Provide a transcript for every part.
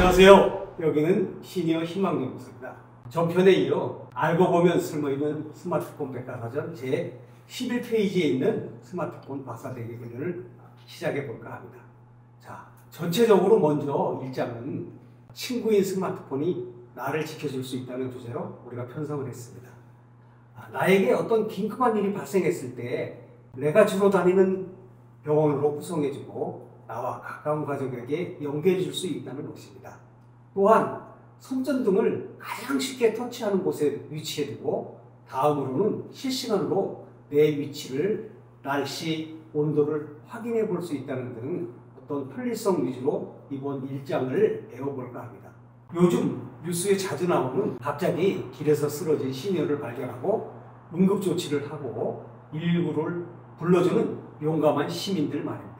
안녕하세요. 여기는 시니어 희망연구소입니다. 전편에 이어 알고 보면 쓸모있는 스마트폰 백과사전 제 11페이지에 있는 스마트폰 박사되기 훈련을 시작해 볼까 합니다. 자, 전체적으로 먼저 1장은 친구인 스마트폰이 나를 지켜줄 수 있다는 주제로 우리가 편성을 했습니다. 나에게 어떤 긴급한 일이 발생했을 때 내가 주로 다니는 병원으로 구성해주고 나와 가까운 가족에게 연결해 줄 수 있다는 것입니다. 또한 손전등을 가장 쉽게 터치하는 곳에 위치해 두고 다음으로는 실시간으로 내 위치를, 날씨, 온도를 확인해 볼 수 있다는 등 어떤 편리성 위주로 이번 1장을 배워볼까 합니다. 요즘 뉴스에 자주 나오는 갑자기 길에서 쓰러진 시니어를 발견하고 응급조치를 하고 119를 불러주는 용감한 시민들 말입니다.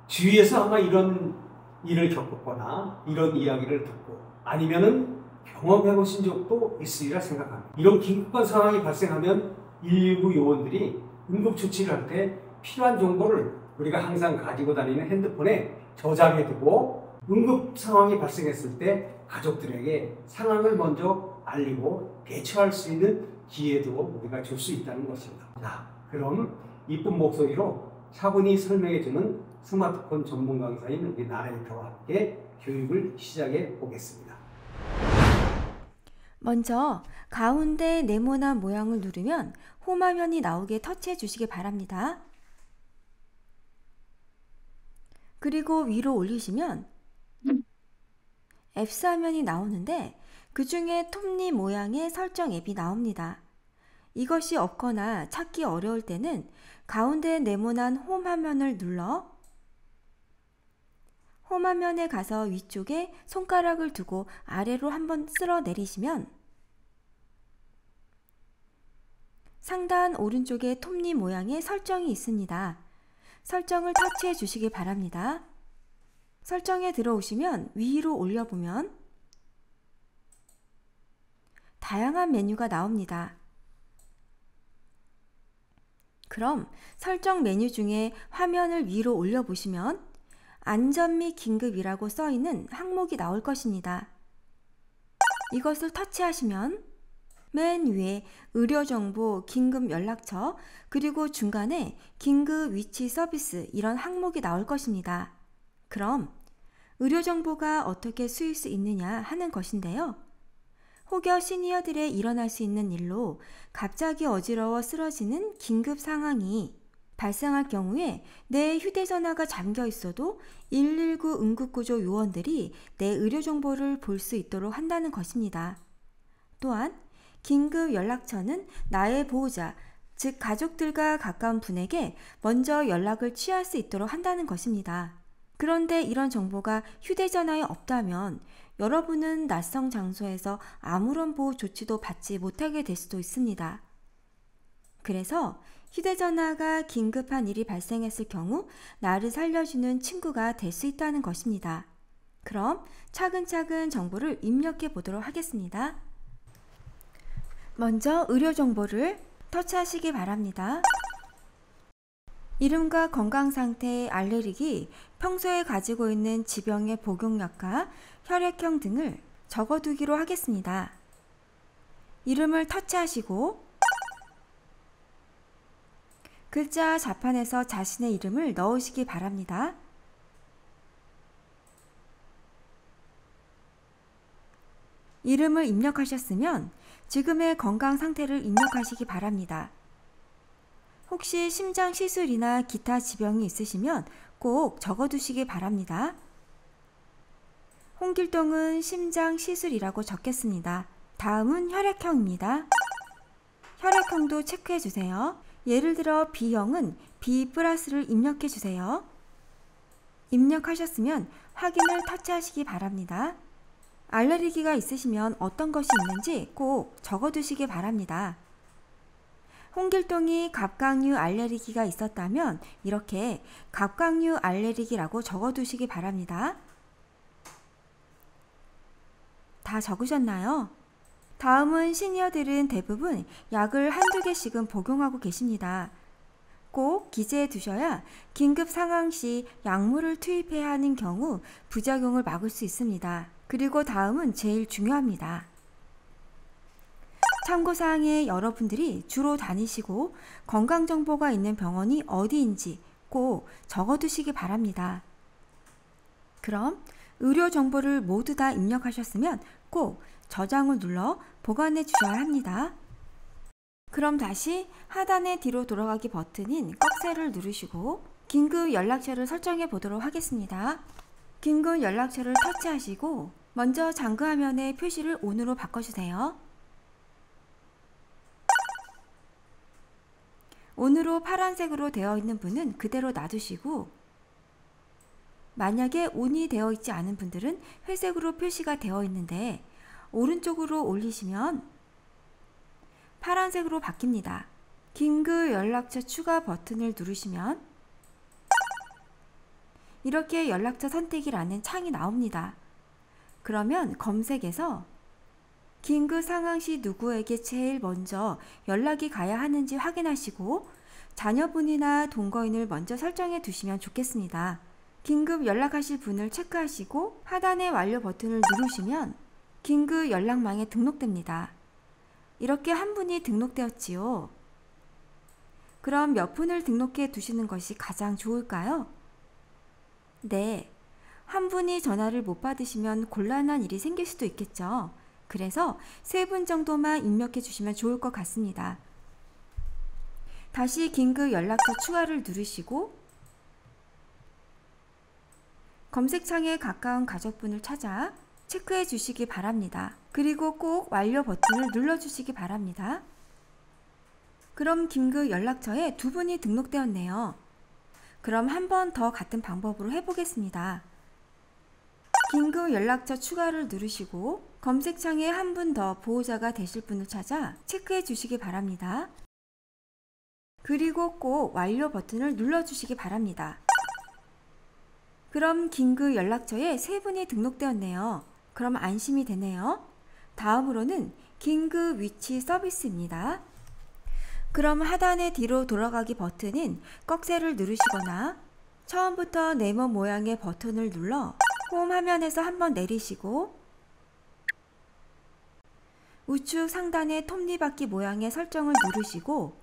주위에서 아마 이런 일을 겪었거나 이런 이야기를 듣고 아니면은 경험해 보신 적도 있으리라 생각합니다. 이런 긴급한 상황이 발생하면 119 요원들이 응급조치를 할 때 필요한 정보를 우리가 항상 가지고 다니는 핸드폰에 저장해 두고 응급 상황이 발생했을 때 가족들에게 상황을 먼저 알리고 대처할 수 있는 기회도 우리가 줄 수 있다는 것입니다. 자, 그럼 이쁜 목소리로 차분히 설명해주는 스마트폰 전문 강사인 우리 나레이터와 함께 교육을 시작해 보겠습니다. 먼저 가운데 네모난 모양을 누르면 홈화면이 나오게 터치해 주시기 바랍니다. 그리고 위로 올리시면 앱스 화면이 나오는데 그 중에 톱니 모양의 설정 앱이 나옵니다. 이것이 없거나 찾기 어려울 때는 가운데 네모난 홈 화면을 눌러 홈 화면에 가서 위쪽에 손가락을 두고 아래로 한번 쓸어 내리시면 상단 오른쪽에 톱니 모양의 설정이 있습니다. 설정을 터치해 주시기 바랍니다. 설정에 들어오시면 위로 올려보면 다양한 메뉴가 나옵니다. 그럼 설정 메뉴 중에 화면을 위로 올려보시면 안전 및 긴급이라고 써있는 항목이 나올 것입니다. 이것을 터치하시면 맨 위에 의료정보, 긴급연락처, 그리고 중간에 긴급위치 서비스 이런 항목이 나올 것입니다. 그럼 의료정보가 어떻게 쓰일 수 있느냐 하는 것인데요. 혹여 시니어들의 일어날 수 있는 일로 갑자기 어지러워 쓰러지는 긴급 상황이 발생할 경우에 내 휴대전화가 잠겨 있어도 119 응급구조 요원들이 내 의료정보를 볼 수 있도록 한다는 것입니다. 또한 긴급 연락처는 나의 보호자, 즉 가족들과 가까운 분에게 먼저 연락을 취할 수 있도록 한다는 것입니다. 그런데 이런 정보가 휴대전화에 없다면 여러분은 낯선 장소에서 아무런 보호 조치도 받지 못하게 될 수도 있습니다. 그래서 휴대전화가 긴급한 일이 발생했을 경우 나를 살려주는 친구가 될 수 있다는 것입니다. 그럼 차근차근 정보를 입력해 보도록 하겠습니다. 먼저 의료정보를 터치하시기 바랍니다. 이름과 건강상태, 알레르기, 평소에 가지고 있는 지병의 복용력과 혈액형 등을 적어두기로 하겠습니다. 이름을 터치하시고 글자 자판에서 자신의 이름을 넣으시기 바랍니다. 이름을 입력하셨으면 지금의 건강 상태를 입력하시기 바랍니다. 혹시 심장 시술이나 기타 지병이 있으시면 꼭 적어두시기 바랍니다. 홍길동은 심장 시술이라고 적겠습니다. 다음은 혈액형입니다. 혈액형도 체크해 주세요. 예를 들어 B형은 B+를 입력해 주세요. 입력하셨으면 확인을 터치하시기 바랍니다. 알레르기가 있으시면 어떤 것이 있는지 꼭 적어두시기 바랍니다. 홍길동이 갑각류 알레르기가 있었다면 이렇게 갑각류 알레르기라고 적어두시기 바랍니다. 다 적으셨나요? 다음은 시니어들은 대부분 약을 한두 개씩은 복용하고 계십니다. 꼭 기재해 두셔야 긴급 상황 시 약물을 투입해야 하는 경우 부작용을 막을 수 있습니다. 그리고 다음은 제일 중요합니다. 참고사항에 여러분들이 주로 다니시고 건강정보가 있는 병원이 어디인지 꼭 적어두시기 바랍니다. 그럼 의료 정보를 모두 다 입력하셨으면 꼭 저장을 눌러 보관해 주셔야 합니다. 그럼 다시 하단의 뒤로 돌아가기 버튼인 꺽쇠를 누르시고 긴급 연락처를 설정해 보도록 하겠습니다. 긴급 연락처를 터치하시고 먼저 잠금 화면의 표시를 ON으로 바꿔주세요. ON으로 파란색으로 되어 있는 분은 그대로 놔두시고 만약에 ON이 되어 있지 않은 분들은 회색으로 표시가 되어 있는데 오른쪽으로 올리시면 파란색으로 바뀝니다. 긴급 연락처 추가 버튼을 누르시면 이렇게 연락처 선택이라는 창이 나옵니다. 그러면 검색에서 긴급 상황 시 누구에게 제일 먼저 연락이 가야 하는지 확인하시고 자녀분이나 동거인을 먼저 설정해 두시면 좋겠습니다. 긴급 연락하실 분을 체크하시고 하단의 완료 버튼을 누르시면 긴급 연락망에 등록됩니다. 이렇게 한 분이 등록되었지요. 그럼 몇 분을 등록해 두시는 것이 가장 좋을까요? 네, 한 분이 전화를 못 받으시면 곤란한 일이 생길 수도 있겠죠. 그래서 3분 정도만 입력해 주시면 좋을 것 같습니다. 다시 긴급 연락처 추가를 누르시고 검색창에 가까운 가족분을 찾아 체크해 주시기 바랍니다. 그리고 꼭 완료 버튼을 눌러 주시기 바랍니다. 그럼 긴급 연락처에 2분이 등록되었네요. 그럼 한 번 더 같은 방법으로 해보겠습니다. 긴급 연락처 추가를 누르시고 검색창에 한 분 더 보호자가 되실 분을 찾아 체크해 주시기 바랍니다. 그리고 꼭 완료 버튼을 눌러 주시기 바랍니다. 그럼 긴급 연락처에 3분이 등록되었네요. 그럼 안심이 되네요. 다음으로는 긴급 위치 서비스입니다. 그럼 하단의 뒤로 돌아가기 버튼인 꺽쇠를 누르시거나 처음부터 네모 모양의 버튼을 눌러 홈 화면에서 한번 내리시고 우측 상단의 톱니바퀴 모양의 설정을 누르시고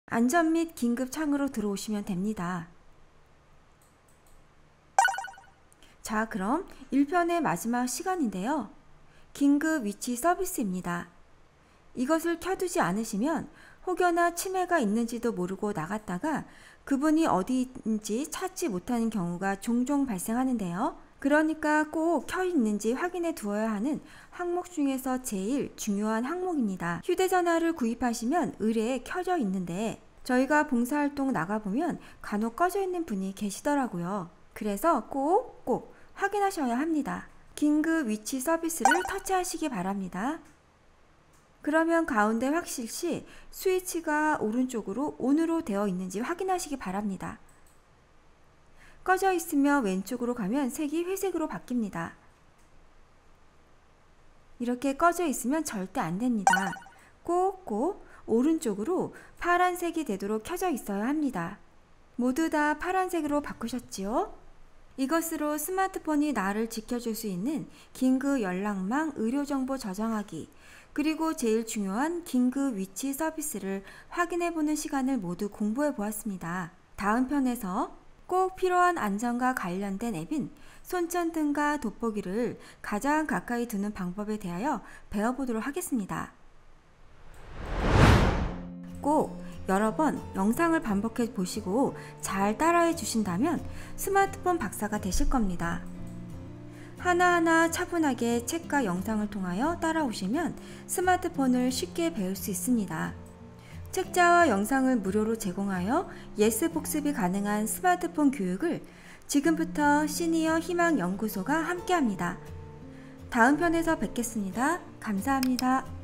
안전 및 긴급 창으로 들어오시면 됩니다. 자, 그럼 1편의 마지막 시간인데요. 긴급 위치 서비스입니다. 이것을 켜두지 않으시면 혹여나 치매가 있는지도 모르고 나갔다가 그분이 어디인지 찾지 못하는 경우가 종종 발생하는데요. 그러니까 꼭 켜 있는지 확인해 두어야 하는 항목 중에서 제일 중요한 항목입니다. 휴대전화를 구입하시면 의뢰에 켜져 있는데 저희가 봉사활동 나가보면 간혹 꺼져 있는 분이 계시더라고요. 그래서 꼭 확인하셔야 합니다. 긴급 위치 서비스를 터치하시기 바랍니다. 그러면 가운데 확실 시 스위치가 오른쪽으로 ON으로 되어 있는지 확인하시기 바랍니다. 꺼져 있으면 왼쪽으로 가면 색이 회색으로 바뀝니다. 이렇게 꺼져 있으면 절대 안 됩니다. 꼭 오른쪽으로 파란색이 되도록 켜져 있어야 합니다. 모두 다 파란색으로 바꾸셨지요? 이것으로 스마트폰이 나를 지켜줄 수 있는 긴급 연락망 의료정보 저장하기 그리고 제일 중요한 긴급 위치 서비스를 확인해보는 시간을 모두 공부해 보았습니다. 다음 편에서 꼭 필요한 안전과 관련된 앱인 손전등과 돋보기를 가장 가까이 두는 방법에 대하여 배워보도록 하겠습니다. 꼭 여러 번 영상을 반복해 보시고 잘 따라해 주신다면 스마트폰 박사가 되실 겁니다. 하나하나 차분하게 책과 영상을 통하여 따라오시면 스마트폰을 쉽게 배울 수 있습니다. 책자와 영상을 무료로 제공하여 예스 복습이 가능한 스마트폰 교육을 지금부터 시니어 희망 연구소가 함께합니다. 다음 편에서 뵙겠습니다. 감사합니다.